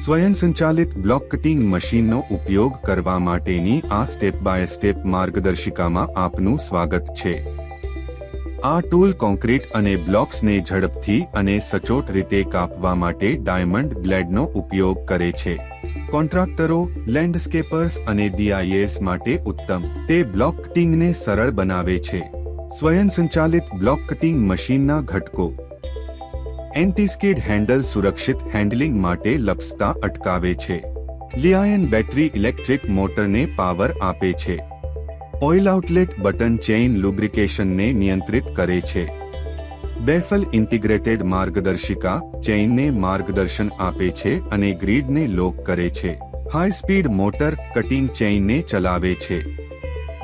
સ્વયંસંચાલિત block cutting મશીનનો ઉપયોગ કરવા માટેની આ સ્ટેપ બાય સ્ટેપ માર્ગદર્શિકામાં આપનું સ્વાગત છે। આ ટૂલ કોન્ક્રીટ અને બ્લોક્સને ઝડપથી અને સચોટ રીતે કાપવા માટે ડાયમંડ બ્લેડનો ઉપયોગ કરે છે। કોન્ટ્રાક્ટરો, લેન્ડસ્કેપર્સ અને DIYs માટે ઉત્તમ। તે બ્લોક કટિંગને સરળ બનાવે છે। સ્વયંસંચાલિત બ્લોક કટિંગ મશીનના ઘટકો: એન્ટી-સ્કિડ હેન્ડલ સુરક્ષિત હેન્ડલિંગ માટે લપસતા અટકાવે છે। લિઆયન બેટરી ઇલેક્ટ્રિક મોટરને પાવર આપે છે। ઓઇલ આઉટલેટ બટન ચેઇન લુબ્રિકેશનને નિયંત્રિત કરે છે। બેફલ ઇન્ટિગ્રેટેડ માર્ગદર્શિકા ચેઇનને માર્ગદર્શન આપે છે અને ગ્રીડને લોક કરે છે। હાઈ સ્પીડ મોટર કટિંગ ચેઇનને ચલાવે છે।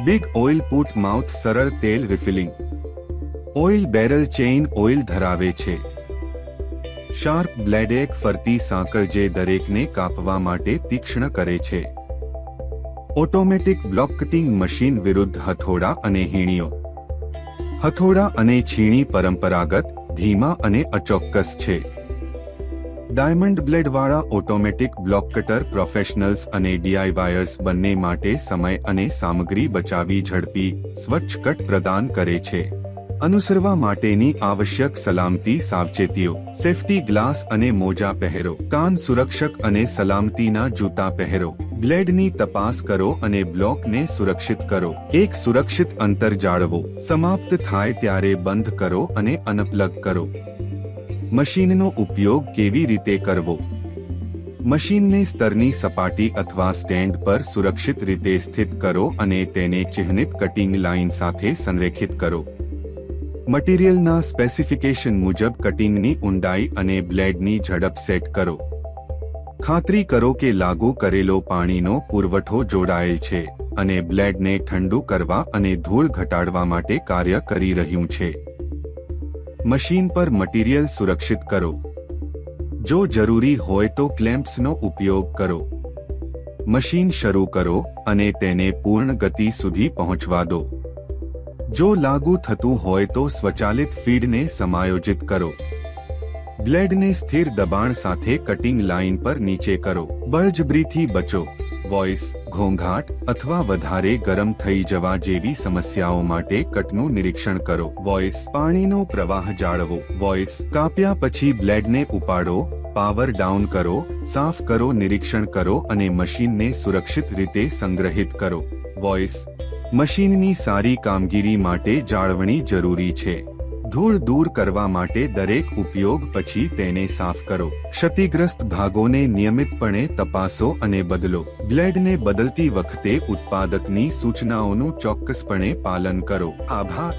બિગ ઓઇલ પુટ માઉથ સરળ તેલ refilling. Oil barrel chain oil ધરાવે છે। શાર્પ બ્લેડ એક ફરતી સાંકળ જે દરેકને કાપવા માટે તીક્ષ્ણ કરે છે। ઓટોમેટિક બ્લોક કટિંગ મશીન વિરુદ્ધ હથોડા અને હીણીઓ। હથોડા અને છીણી પરંપરાગત, ધીમા અને અચોક્કસ છે। ડાયમંડ બ્લેડવાળા ઓટોમેટિક બ્લોક કટર પ્રોફેશનલ્સ અને DIYers બંને માટે સમય અને સામગ્રી બચાવી ઝડપી, સ્વચ્છ કટ પ્રદાન કરે છે। અનુસરવા માટેની આવશ્યક સલામતી સાવચેતીઓ: સેફ્ટી ગ્લાસ અને મોજા પહેરો। કાન સુરક્ષક અને સલામતીના જૂતા પહેરો। બ્લેડની તપાસ કરો અને બ્લોકને સુરક્ષિત કરો। એક સુરક્ષિત અંતર જાળવો। સમાપ્ત થાય ત્યારે બંધ કરો અને અનપ્લગ કરો। મશીનનો ઉપયોગ કેવી રીતે કરવો? મશીનને સ્તરની સપાટી અથવા સ્ટેન્ડ પર સુરક્ષિત રીતે સ્થિત કરો અને તેને ચિહ્નિત કટિંગ લાઇન સાથે સંરેખિત કરો। મટીરીયલના સ્પેસિફિકેશન મુજબ કટિંગની ઊંડાઈ અને બ્લેડની ઝડપ સેટ કરો। ખાતરી કરો કે લાગુ કરેલો પાણીનો પુરવઠો જોડાયેલ છે અને બ્લેડને ઠંડુ કરવા અને ધૂળ ઘટાડવા માટે કાર્ય કરી રહ્યું છે। મશીન પર મટીરીયલ સુરક્ષિત કરો। જો જરૂરી હોય તો ક્લેમ્પ્સનો ઉપયોગ કરો। મશીન શરૂ કરો અને તેને પૂર્ણ ગતિ સુધી પહોંચવા દો। જો લાગુ થતું હોય તો સ્વચાલિત ફીડને સમાયોજિત કરો। બ્લેડને સ્થિર દબાણ સાથે કટિંગ લાઇન પર નીચે કરો। બળજબરીથી બચો। વોઇસ, ઘોંઘાટ અથવા વધારે ગરમ થઈ જવા જેવી સમસ્યાઓ માટે કટનું નિરીક્ષણ કરો। વોઇસ, પાણીનો પ્રવાહ જાળવો। વોઇસ, કાપ્યા પછી બ્લેડને ઉપાડો, પાવર ડાઉન કરો, સાફ કરો, નિરીક્ષણ કરો અને મશીનને સુરક્ષિત રીતે સંગ્રહિત કરો। વોઇસ, મશીનની સારી કામગીરી માટે જાળવણી જરૂરી છે। ધૂળ દૂર કરવા માટે દરેક ઉપયોગ પછી તેને સાફ કરો। ક્ષતિગ્રસ્ત ભાગોને નિયમિતપણે તપાસો અને બદલો। બ્લેડને બદલતી વખતે ઉત્પાદકની સૂચનાઓનું ચોક્કસપણે પાલન કરો। આભાર।